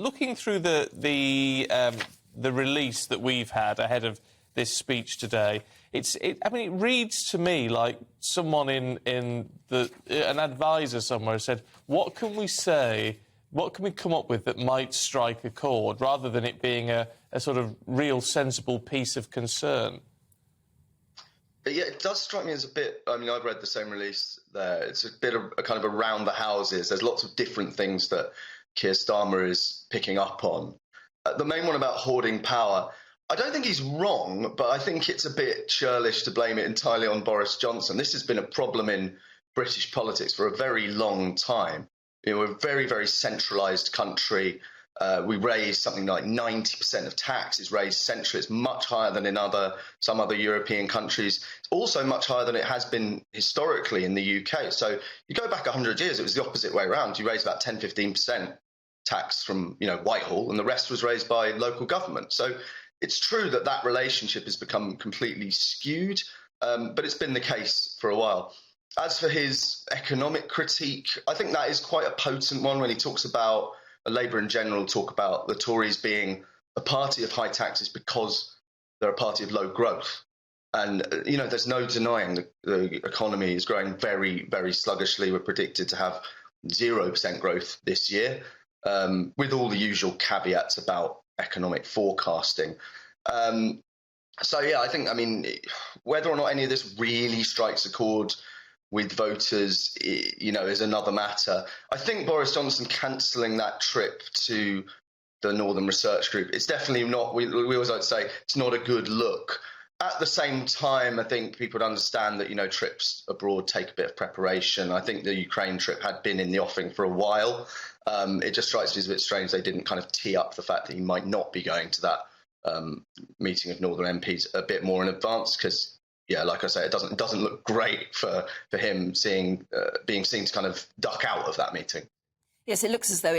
looking through the release that we've had ahead of this speech today, I mean, it reads to me like someone in an advisor somewhere said, what can we say, what can we come up with that might strike a chord, rather than it being a sort of real sensible piece of concern? Yeah, it does strike me as a bit, I mean, I've read the same release there. It's a bit of a kind of around the houses. There's lots of different things that Keir Starmer is picking up on. The main one about hoarding power, I don't think he's wrong, but I think it's a bit churlish to blame it entirely on Boris Johnson. This has been a problem in British politics for a very long time. You know, we're a very, very centralised country. We raise something like 90% of tax is raised centrally. It's much higher than in some other European countries. It's also much higher than it has been historically in the UK. So you go back 100 years, it was the opposite way around. You raised about 10, 15% tax from, Whitehall, and the rest was raised by local government. So it's true that that relationship has become completely skewed, but it's been the case for a while. As for his economic critique, I think that is quite a potent one when he talks about Labour in general talk about the Tories being a party of high taxes because they're a party of low growth. And, there's no denying the economy is growing very, very sluggishly. We're predicted to have 0% growth this year, with all the usual caveats about economic forecasting. I think, whether or not any of this really strikes a chord with voters, is another matter. I think Boris Johnson cancelling that trip to the Northern Research Group, it's definitely not, we always like to say, it's not a good look. At the same time, I think people would understand that, trips abroad take a bit of preparation. I think the Ukraine trip had been in the offing for a while. It just strikes me as a bit strange they didn't kind of tee up the fact that he might not be going to that meeting of Northern MPs a bit more in advance, because like I say, it doesn't look great for him being seen to kind of duck out of that meeting. Yes, it looks as though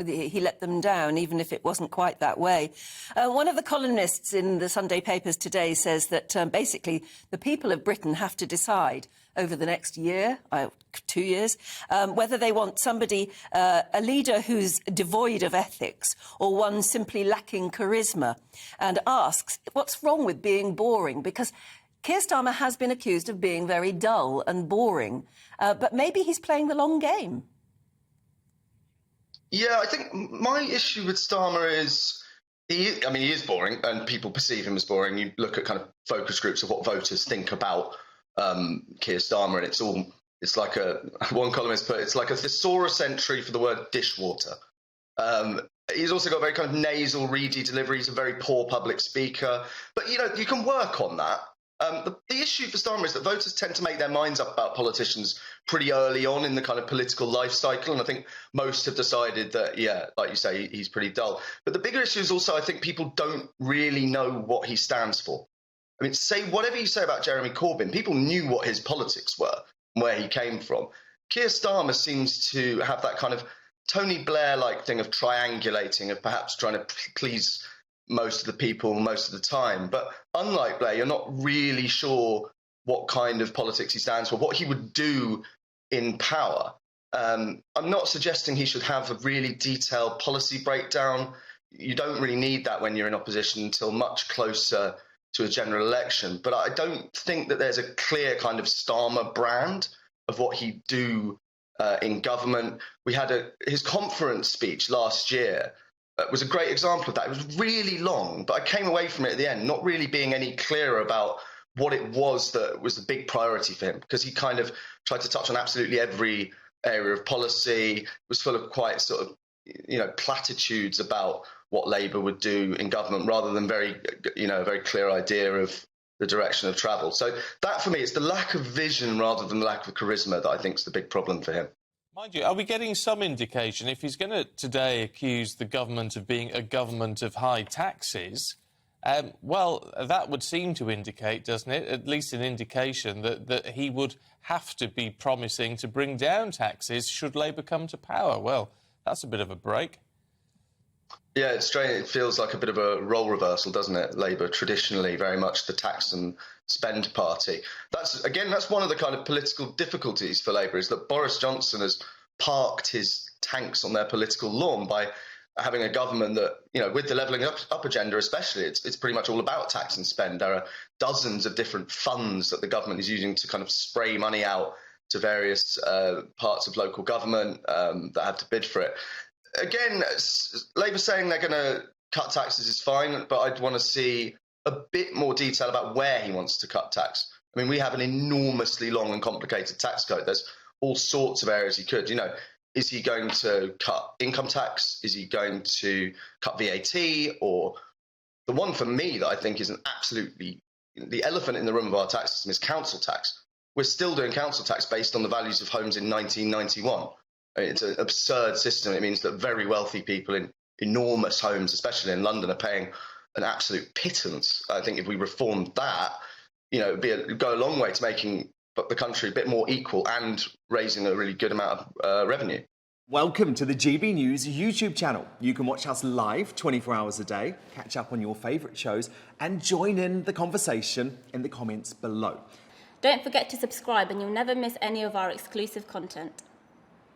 he let them down, even if it wasn't quite that way. One of the columnists in the Sunday papers today says that basically the people of Britain have to decide over the next year, 2 years, whether they want somebody, a leader who's devoid of ethics or one simply lacking charisma, and asks, what's wrong with being boring? Because Keir Starmer has been accused of being very dull and boring, but maybe he's playing the long game. Yeah, I think my issue with Starmer is, he is boring and people perceive him as boring. You look at kind of focus groups of what voters think about Keir Starmer, and it's like one columnist put, it's like a thesaurus entry for the word dishwater. He's also got very kind of nasal, reedy delivery. He's a very poor public speaker, but you can work on that. The issue for Starmer is that voters tend to make their minds up about politicians pretty early on in the kind of political life cycle, and I think most have decided that, like you say, he's pretty dull. But the bigger issue is also, I think people don't really know what he stands for. I mean, say whatever you say about Jeremy Corbyn, people knew what his politics were and where he came from. Keir Starmer seems to have that kind of Tony Blair-like thing of triangulating, of perhaps trying to please most of the people most of the time. But unlike Blair, you're not really sure what kind of politics he stands for, what he would do in power. I'm not suggesting he should have a really detailed policy breakdown. You don't really need that when you're in opposition until much closer to a general election. But I don't think that there's a clear kind of Starmer brand of what he'd do in government. We had his conference speech last year was a great example of that. It was really long, but I came away from it at the end not really being any clearer about what it was that was the big priority for him, because he kind of tried to touch on absolutely every area of policy. It was full of quite sort of, platitudes about what Labour would do in government, rather than a very clear idea of the direction of travel. So that, for me, is the lack of vision rather than the lack of charisma that I think is the big problem for him. Mind you, are we getting some indication, if he's going to today accuse the government of being a government of high taxes, that would seem to indicate, doesn't it, at least an indication that he would have to be promising to bring down taxes should Labour come to power. Well, that's a bit of a break. Yeah, it's strange. It feels like a bit of a role reversal, doesn't it? Labour, traditionally very much the tax and spend party. That's one of the kind of political difficulties for Labour, is that Boris Johnson has parked his tanks on their political lawn by having a government that, with the levelling up agenda especially, it's pretty much all about tax and spend. There are dozens of different funds that the government is using to kind of spray money out to various parts of local government that have to bid for it. Again, Labour saying they're going to cut taxes is fine, but I'd want to see a bit more detail about where he wants to cut tax. I mean, we have an enormously long and complicated tax code. There's all sorts of areas he could. Is he going to cut income tax? Is he going to cut VAT? Or the one for me that I think is the elephant in the room of our tax system is council tax. We're still doing council tax based on the values of homes in 1991. I mean, it's an absurd system. It means that very wealthy people in enormous homes, especially in London, are paying an absolute pittance. I think if we reformed that, it would go a long way to making the country a bit more equal and raising a really good amount of revenue. Welcome to the GB News YouTube channel. You can watch us live 24 hours a day, catch up on your favourite shows and join in the conversation in the comments below. Don't forget to subscribe and you'll never miss any of our exclusive content.